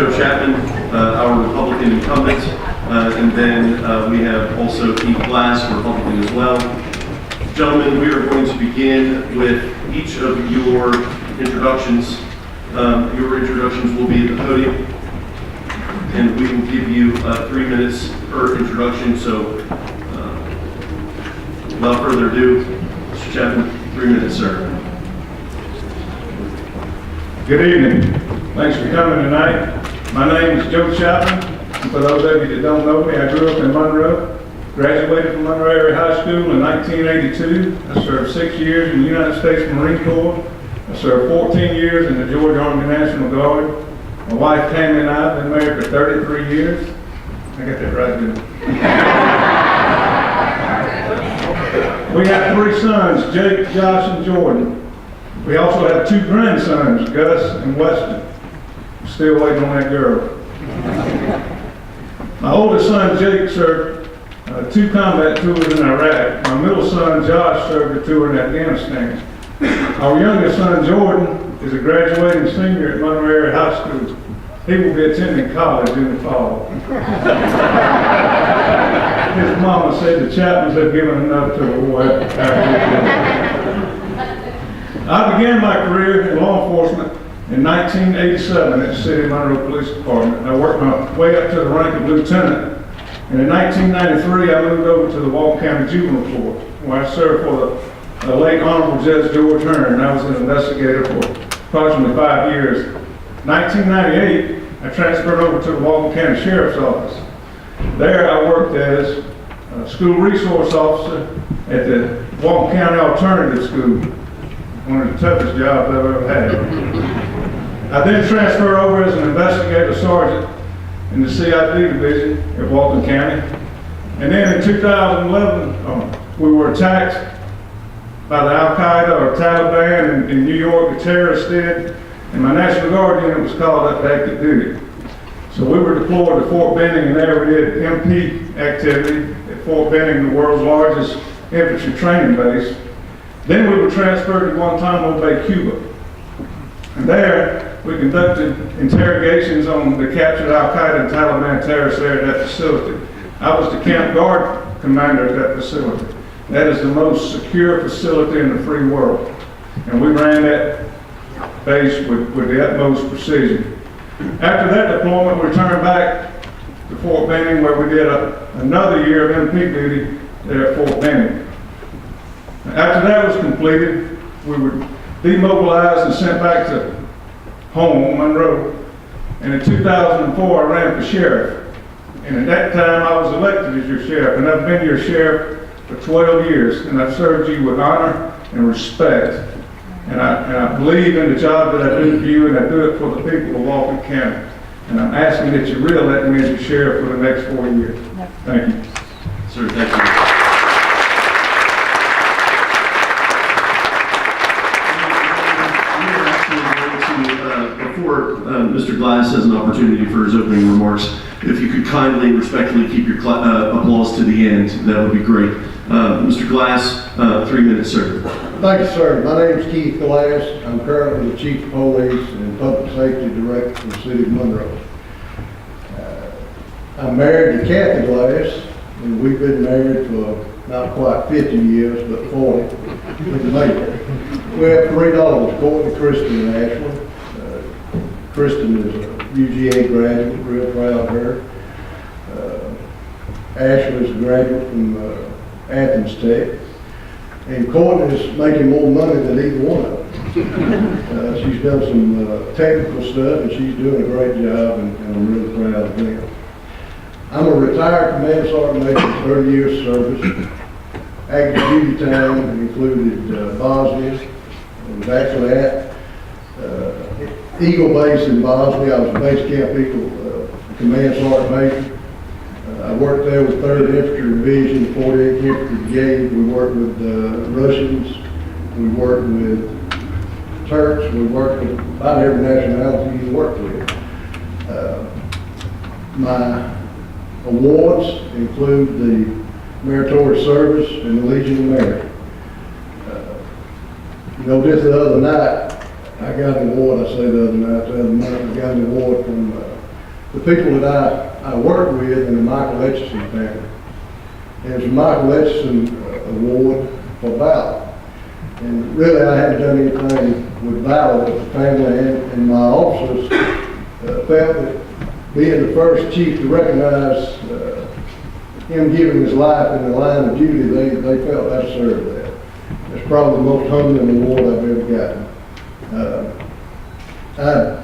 Joe Chapman, our Republican incumbent, and then we have also Keith Glass, Republican as well. Gentlemen, we are going to begin with each of your introductions. Your introductions will be at the podium, and we will give you 3 minutes per introduction. So, without further ado, Mr. Chapman, 3 minutes, sir. Good evening. Thanks for coming tonight. My name is Joe Chapman. And for those of you that don't know me, I grew up in Monroe. Graduated from Monroe Area High School in 1982. I served 6 years in the United States Marine Corps. I served 14 years in the Georgia Army National Guard. My wife Tammy and I have been married for 33 years. I got that right, didn't I? We have 3 sons, Jake, Josh, and Jordan. We also have 2 grandsons, Gus and Weston. Still waiting on that girl. My oldest son, Jake, served 2 combat tours in Iraq. My middle son, Josh, served a tour in Afghanistan. Our youngest son, Jordan, is a graduating senior at Monroe Area High School. He will be attending college in the fall. His mama said the Chapmans have given enough to the boy. I began my career in law enforcement in 1987 at the City of Monroe Police Department. I worked my way up to the rank of lieutenant. And in 1993, I moved over to the Walton County Juvenile Court, where I served for the late Honorable Judge George Hearn. I was an investigator for approximately 5 years. 1998, I transferred over to the Walton County Sheriff's Office. There, I worked as a school resource officer at the Walton County Alternative School. One of the toughest jobs I've ever had. I then transferred over as an investigator sergeant in the CID division at Walton County. And then in 2011, we were attacked by the Al-Qaeda or Taliban in New York, the terrorists did, and my National Guard unit was called up to active duty. So we were deployed to Fort Benning, and there we did MP activity at Fort Benning, the world's largest infantry training base. Then we were transferred to Guantanamo Bay, Cuba. And there, we conducted interrogations on the captured Al-Qaeda and Taliban terrorists there at that facility. I was the camp guard commander at that facility. That is the most secure facility in the free world. And we ran that base with the utmost precision. After that deployment, we returned back to Fort Benning, where we did another year of MP duty there at Fort Benning. After that was completed, we were demobilized and sent back to home, Monroe. And in 2004, I ran for sheriff. And at that time, I was elected as your sheriff. And I've been your sheriff for 12 years. And I've served you with honor and respect. And I believe in the job that I do for you, and I do it for the people of Walton County. And I'm asking that you re-elect me as your sheriff for the next 4 years. Thank you. Sir, thank you. Before Mr. Glass has an opportunity for his opening remarks, if you could kindly and respectfully keep your applause to the end, that would be great. Mr. Glass, 3 minutes, sir. Thank you, sir. My name is Keith Glass. I'm currently the Chief of Police and Public Safety Director for the City of Monroe. I'm married to Kathy Glass, and we've been married for not quite 50 years, but 40 in May. We have 3 daughters, Courtney, Kristen, and Ashley. Kristen is a UGA graduate, real proud of her. Ashley is a graduate from Athens Tech. And Courtney is making more money than either one of them. She's done some technical stuff, and she's doing a great job, and I'm really proud of them. I'm a retired command sergeant major, 30 years service. Active duty time included Bosnia. I was actually at Eagle Base in Bosnia. I was Base Camp Eagle command sergeant major. I worked there with 3rd Infantry Division, 48th Infantry Brigade. We worked with Russians. We worked with Turks. We worked with about every nationality you worked with. My awards include the Meritorious Service and the Legion of Merit. Just the other night, I got an award. I say the other night, I got an award from the people that I work with in the Michael Etchison family. And it's a Michael Etchison Award for valor. And really, I haven't done anything with valor, but the family and my officers felt that being the first chief to recognize him giving his life in the line of duty, they felt I deserved that. It's probably the most humbling award I've ever gotten. I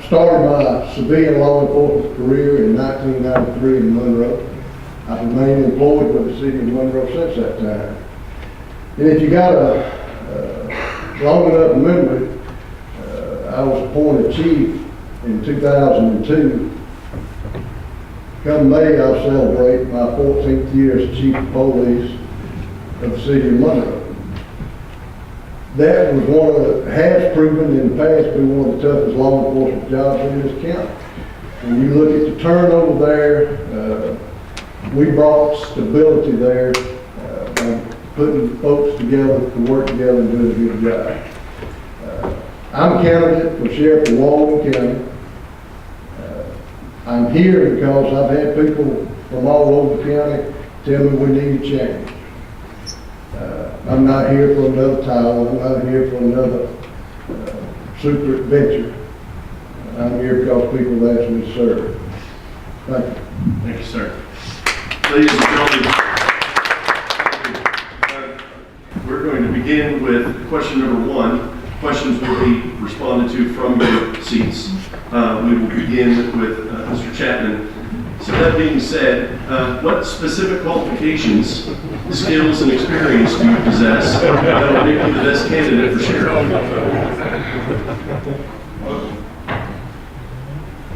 started my civilian law enforcement career in 1993 in Monroe. I've remained employed with the city of Monroe since that time. And if you got a long enough memory, I was appointed chief in 2002. Come May, I'll celebrate my 14th year as chief of police of the city of Monroe. That was has proven in the past to be one of the toughest law enforcement jobs in this county. When you look at the turnover there, we brought stability there by putting folks together to work together and doing a good job. I'm a candidate for sheriff of Walton County. I'm here because I've had people from all over the county tell me we need a change. I'm not here for another title. I'm not here for another super adventure. I'm here because people ask me to serve. Thank you. Thank you, sir. Ladies and gentlemen, we're going to begin with question number 1. Questions will be responded to from your seats. We will begin with Mr. Chapman. So that being said, what specific qualifications, skills, and experience do you possess that will make you the best candidate for sheriff?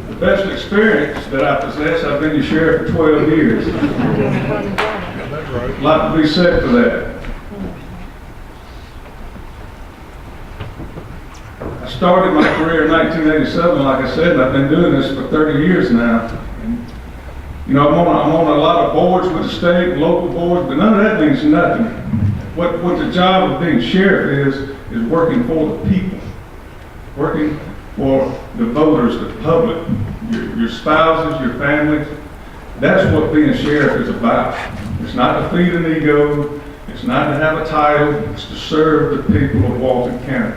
The best experience that I possess, I've been the sheriff for 12 years. A lot to be said for that. I started my career in 1987, like I said, and I've been doing this for 30 years now. And, you know, I'm on a lot of boards with the state and local boards, but none of that means nothing. What the job of being sheriff is working for the people, working for the voters, the public, your spouses, your families. That's what being sheriff is about. It's not to feed an ego. It's not to have a title. It's to serve the people of Walton County.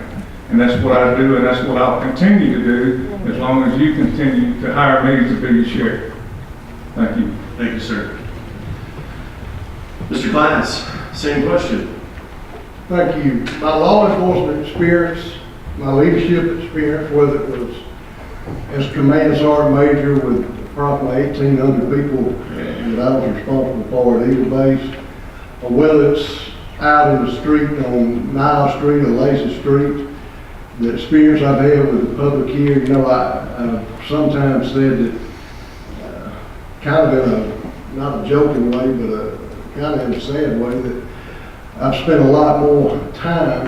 And that's what I do, and that's what I'll continue to do as long as you continue to hire me to be your sheriff. Thank you. Thank you, sir. Mr. Glass, same question. Thank you. My law enforcement experience, my leadership experience, whether it was as command sergeant major with approximately 1,800 people that I was responsible for at Eagle Base, or whether it's out in the street on Nile Street or Lacey Street, the experience I've had with the public here, you know, I've sometimes said that kind of in a, not a joking way, but kind of in a sad way, that I've spent a lot more time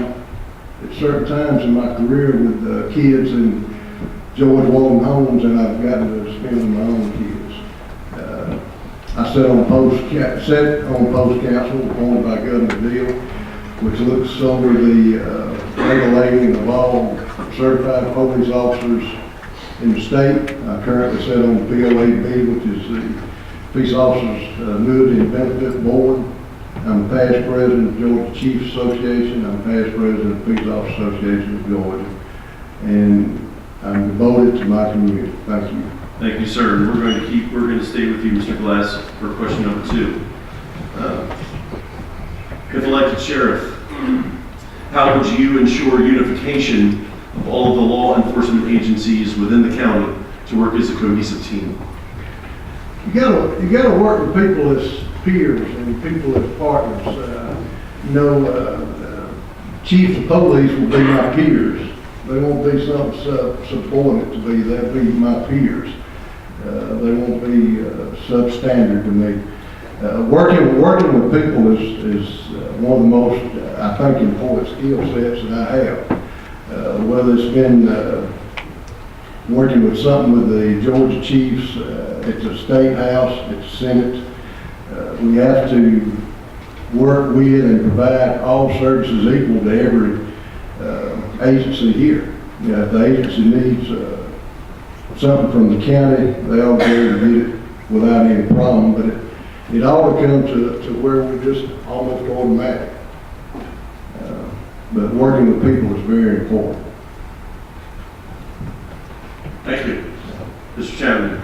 at certain times in my career with kids in George Walton homes than I've gotten to spend with my own kids. I sat on post council appointed by Governor Deal, which looks over the regulating of all certified police officers in the state. I currently sit on the POAB, which is the Peace Officers Annuity and Benefit Board. I'm past president of Georgia Chiefs Association. I'm past president of Peace Officers Association of Georgia. And I'm devoted to my community. Thank you. Thank you, sir. And we're going to stay with you, Mr. Glass, for question number 2. If elected sheriff, how would you ensure unification of all of the law enforcement agencies within the county to work as a cohesive team? You gotta work with people as peers and people as partners. Chiefs of police will be my peers. They won't be something subordinate to me. They'll be my peers. They won't be substandard to me. Working with people is one of the most, I think, important skill sets that I have. Whether it's been working with something with the Georgia Chiefs at the State House, at the Senate, we have to work with and provide all services equal to every agency here. If the agency needs something from the county, they all go and get it without any problem, but it ought to come to where we just almost automatic. But working with people is very important. Thank you. Mr. Chapman,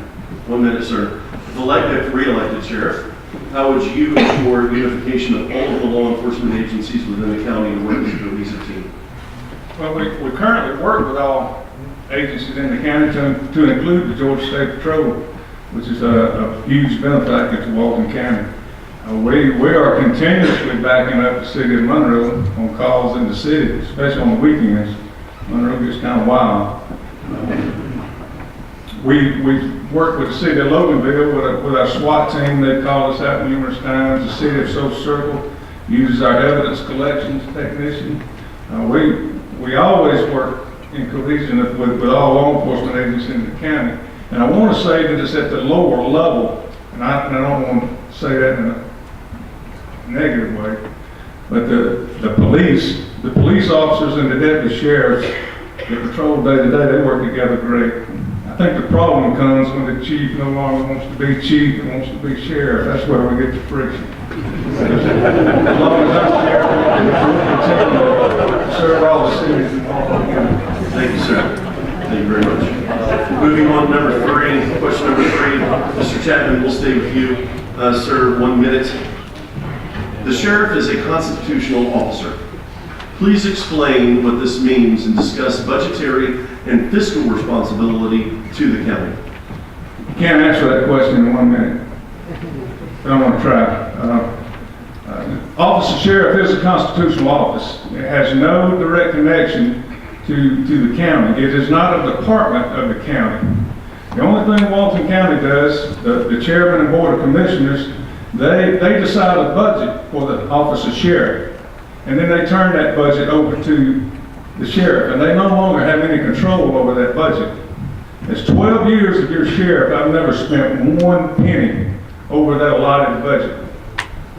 1 minute, sir. If elected, re-elected sheriff, how would you ensure unification of all of the law enforcement agencies within the county and work as a cohesive team? Well, we currently work with all agencies in the county to include the Georgia State Patrol, which is a huge benefactor to Walton County. We are continuously backing up the city of Monroe on calls in the city, especially on the weekends. Monroe gets kind of wild. We work with the city of Loganville with our SWAT team. They've called us out numerous times. The city of Social Circle uses our evidence collections technician. We always work in cohesion with all law enforcement agencies in the county. And I want to say that it's at the lower level, and I don't want to say that in a negative way, but the police officers and the deputy sheriffs that patrol day to day, they work together great. I think the problem comes when the chief no longer wants to be chief and wants to be sheriff. That's where we get the friction. As long as I'm sheriff, we continue to serve all the cities in Walton County. Thank you, sir. Thank you very much. Moving on, number 3, question number 3. Mr. Chapman, we'll stay with you. Sir, 1 minute. The sheriff is a constitutional officer. Please explain what this means and discuss budgetary and fiscal responsibility to the county. You can't answer that question in 1 minute. But I'm going to try. Office of Sheriff is a constitutional office. It has no direct connection to the county. It is not a department of the county. The only thing Walton County does, the chairman and board of commissioners, they decide a budget for the office of sheriff. And then they turn that budget over to the sheriff, and they no longer have any control over that budget. It's 12 years of your sheriff, I've never spent 1 penny over that allotted budget.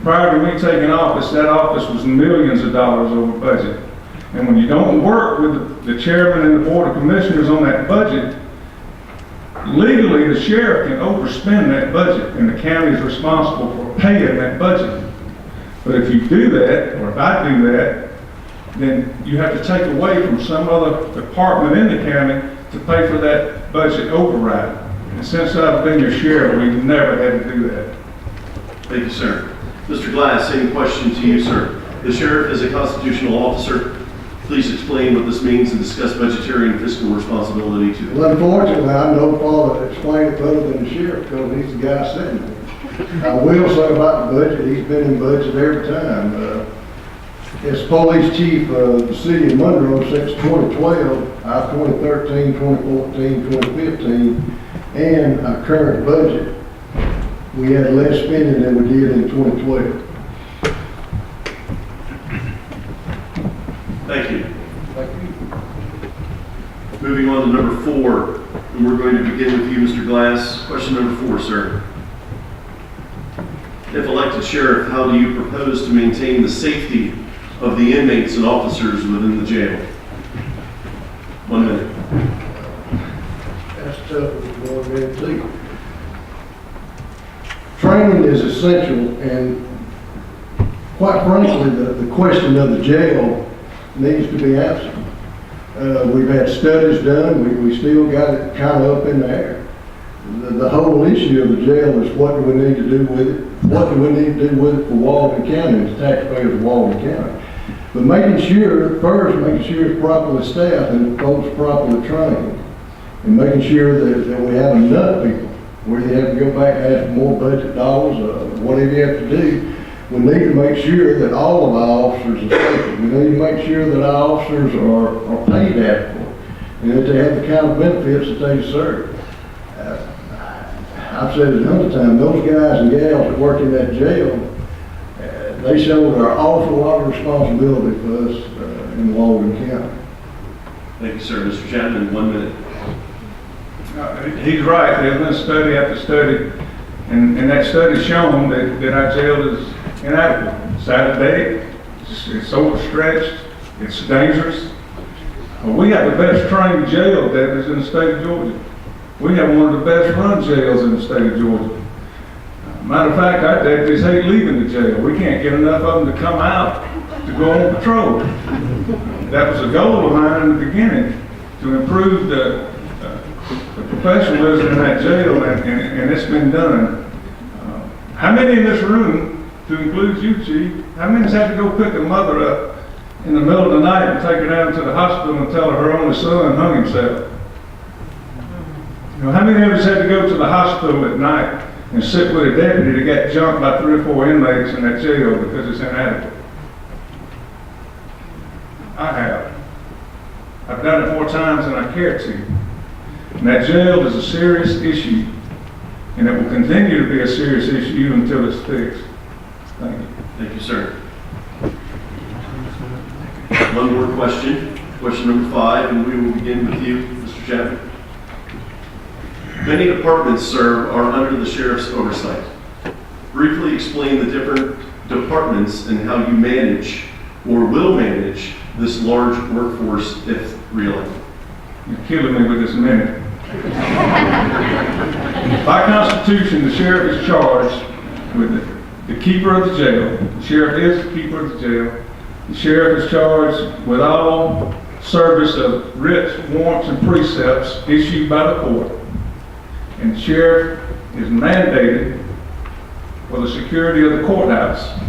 Prior to me taking office, that office was millions of dollars over budget. And when you don't work with the chairman and the board of commissioners on that budget, legally the sheriff can overspend that budget, and the county is responsible for paying that budget. But if you do that, or if I do that, then you have to take away from some other department in the county to pay for that budget override. And since I've been your sheriff, we've never had to do that. Thank you, sir. Mr. Glass, same question to you, sir. The sheriff is a constitutional officer. Please explain what this means and discuss budgetary and fiscal responsibility to the Well, unfortunately, I'm no father to explain it other than the sheriff, because he's the guy sitting there. I will say about the budget, he's been in budget every time. As police chief of the city of Monroe since 2012, our 2013, 2014, 2015, and our current budget, we had less spending than we did in 2012. Thank you. Moving on to number 4, and we're going to begin with you, Mr. Glass. Question number 4, sir. If elected sheriff, how do you propose to maintain the safety of the inmates and officers within the jail? 1 minute. That's tough as going red too. Training is essential, and quite frankly, the question of the jail needs to be answered. We've had studies done, we still got it kind of up in the air. The whole issue of the jail is what do we need to do with it? What do we need to do with it for Walton County, the taxpayers of Walton County? But making sure it's properly staffed and folks properly trained. And making sure that we have enough people, where you have to go back and ask for more budget dollars, whatever you have to do. We need to make sure that all of our officers are safe. We need to make sure that our officers are paid adequately, and that they have the kind of benefits that they deserve. I've said it another time, those guys and gals that work in that jail, they shoulder an awful lot of responsibility for us in Walton County. Thank you, sir. Mr. Chapman, 1 minute. He's right. There's been study after study, and that study's shown that our jail is inadequate. It's out of date, it's overstretched, it's dangerous. We have the best trained jail that is in the state of Georgia. We have one of the best run jails in the state of Georgia. Matter of fact, our deputies hate leaving the jail. We can't get enough of them to come out to go on patrol. That was a goal of mine in the beginning, to improve the professionalism in that jail, and it's been done. How many in this room, to include you, Chief, how many's had to go pick a mother up in the middle of the night and take her down to the hospital and tell her only son hung himself? You know, how many of us had to go to the hospital at night and sit with a deputy that got jumped by 3 or 4 inmates in that jail because it's inadequate? I have. I've done it more times than I care to. And that jail is a serious issue, and it will continue to be a serious issue until it's fixed. Thank you. Thank you, sir. One more question, question number 5, and we will begin with you, Mr. Chapman. Many departments, sir, are under the sheriff's oversight. Briefly explain the different departments and how you manage or will manage this large workforce if reelected. You're killing me with this minute. By Constitution, the sheriff is charged with the keeper of the jail. The sheriff is the keeper of the jail. The sheriff is charged with all service of writs, warrants, and precepts issued by the court. And the sheriff is mandated for the security of the courthouse.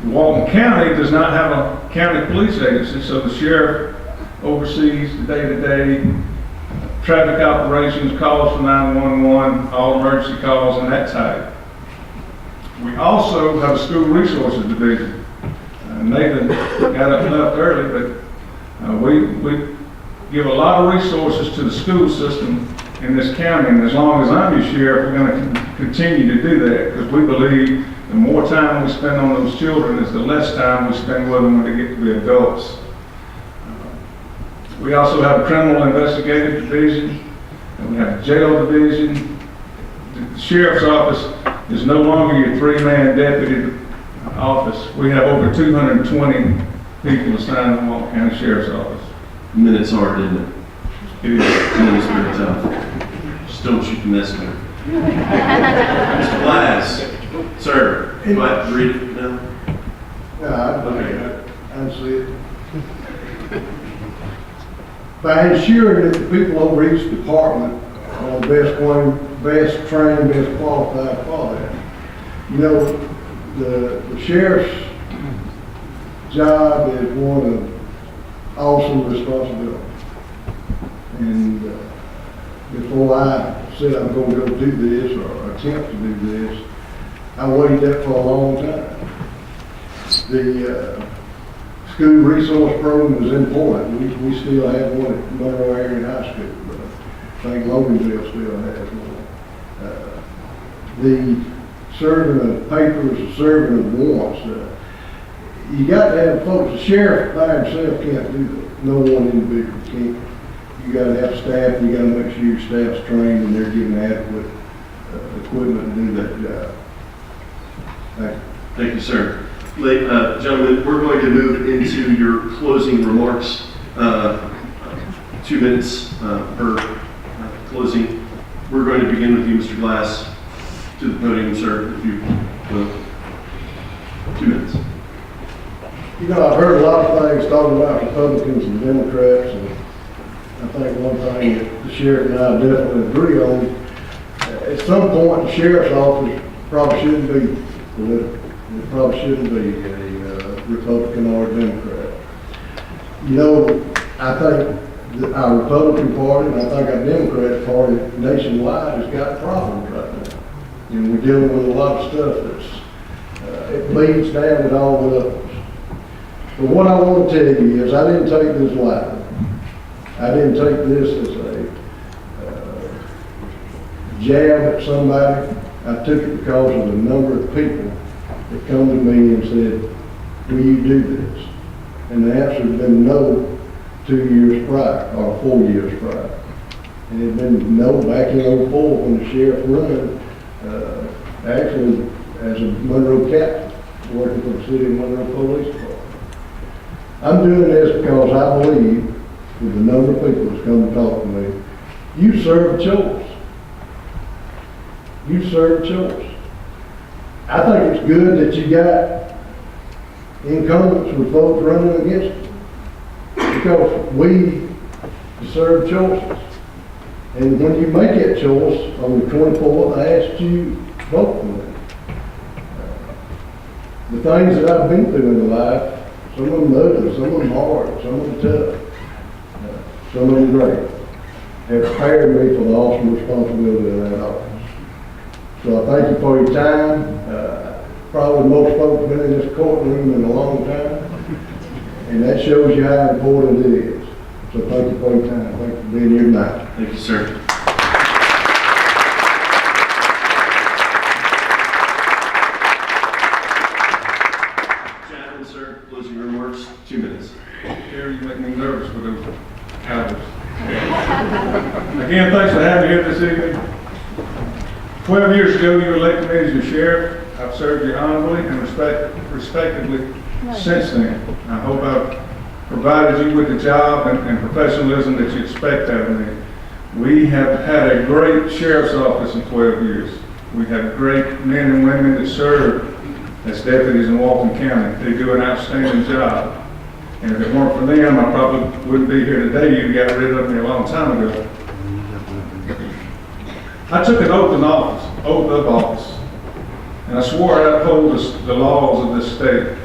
Walton County does not have a county police agency, so the sheriff oversees the day-to-day traffic operations, calls for 911, all emergency calls, and that type. We also have a school resources division. Nathan got up and left early, but we give a lot of resources to the school system in this county, and as long as I'm your sheriff, we're going to continue to do that, because we believe the more time we spend on those children is the less time we spend with them when they get to be adults. We also have a criminal investigative division, and we have a jail division. The sheriff's office is no longer your 3-man deputy office. We have over 220 people assigned to the Walton County Sheriff's Office. Minutes hard, isn't it? It is. Minutes very tough. Just don't shoot the messenger. Mr. Glass, sir, do I have to read it now? Yeah, I see it. By ensuring that the people over each department are best trained, best qualified for that. You know, the sheriff's job is one of awesome responsibility. And before I said I'm going to go do this or attempt to do this, I waited that for a long time. The school resource program is important. We still have one at Monroe Area High School. I think Loganville still has one. The serving of papers, serving of warrants. You got to have folks. The sheriff by himself can't do that. No one individual can. You got to have staff. You got to make sure your staff's trained and they're given adequate equipment to do that job. Thank you. Thank you, sir. Gentlemen, we're going to move into your closing remarks. 2 minutes per closing. We're going to begin with you, Mr. Glass. To the podium, sir, if you will. 2 minutes. You know, I've heard a lot of things talking about Republicans and Democrats, and I think one thing that the sheriff and I definitely agree on, at some point the sheriff's office probably shouldn't be political. It probably shouldn't be a Republican or a Democrat. You know, I think that our Republican Party and I think our Democrat Party nationwide has got problems right now. And we're dealing with a lot of stuff that's, it bleeds down with all the others. But what I want to tell you is I didn't take this lightly. I didn't take this as a jab at somebody. I took it because of the number of people that come to me and said, will you do this? And the answer has been no 2 years prior, or 4 years prior. And it had been no back in 2004 when the sheriff run, actually as a Monroe captain, working for the city of Monroe Police Department. I'm doing this because I believe, with the number of people that's come to talk to me, you serve a choice. you serve chores. I think it's good that you got incumbents with folks running against you, because we deserve choices. And when you make that choice on the 24th, I asked you to vote for me. The things that I've been through in life, some of them ugly, some of them hard, some of them tough, some of them great, have prepared me for the awesome responsibility of that office. So I thank you for your time. Probably most folks been in this courtroom in a long time, and that shows you how important it is. So thank you for your time. Thank you for being here tonight. Thank you, sir. Chaplain, sir, closing remarks, 2 minutes. Gary, you make me nervous with those titles. Again, thanks for having me here this evening. 12 years ago, you were elected me as your sheriff. I've served you honorably and respectively since then. I hope I've provided you with the job and professionalism that you expect out of me. We have had a great sheriff's office in 12 years. We have great men and women that serve as deputies in Walton County. They do an outstanding job. And if it weren't for them, I probably wouldn't be here today. You got rid of me a long time ago. I took an oath of office, and I swore I'd uphold the laws of this state.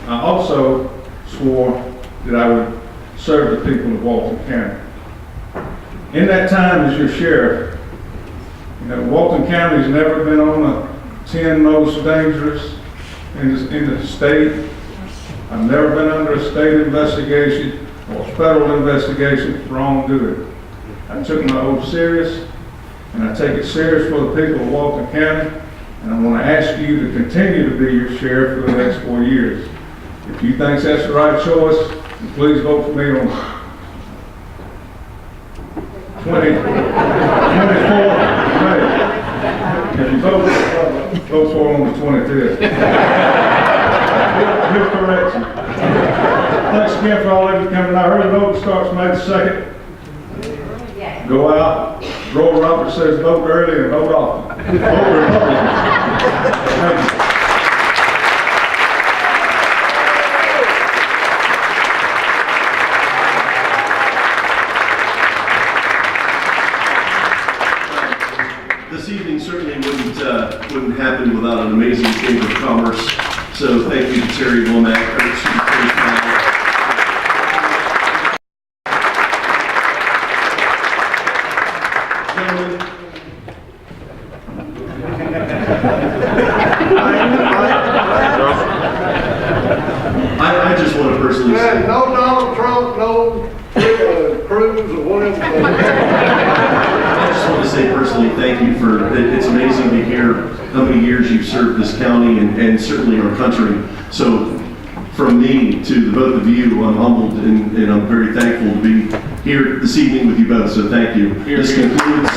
I also swore that I would serve the people of Walton County. In that time as your sheriff, Walton County's never been on the 10 most dangerous in the state. I've never been under a state investigation or a federal investigation for wrongdoing. I took my oath serious, and I take it serious for the people of Walton County, and I want to ask you to continue to be your sheriff for the next 4 years. If you think that's the right choice, then please vote for me on 24th May. If you vote for him on the 25th. He'll correct you. Thanks again for all of you coming. I heard the vote starts May the 2nd. Go out. Roy Roberts says vote early and vote often. Vote Republican. Thank you. This evening certainly wouldn't happen without an amazing Chamber of Commerce. So thank you to Terry Womack. Gentlemen, I just want to personally say, No Donald Trump, no Cruz or whatever. I just want to say personally, thank you it's amazing to hear how many years you've served this county and certainly our country. So from me to the both of you, I'm humbled and I'm very thankful to be here this evening with you both. So thank you. This concludes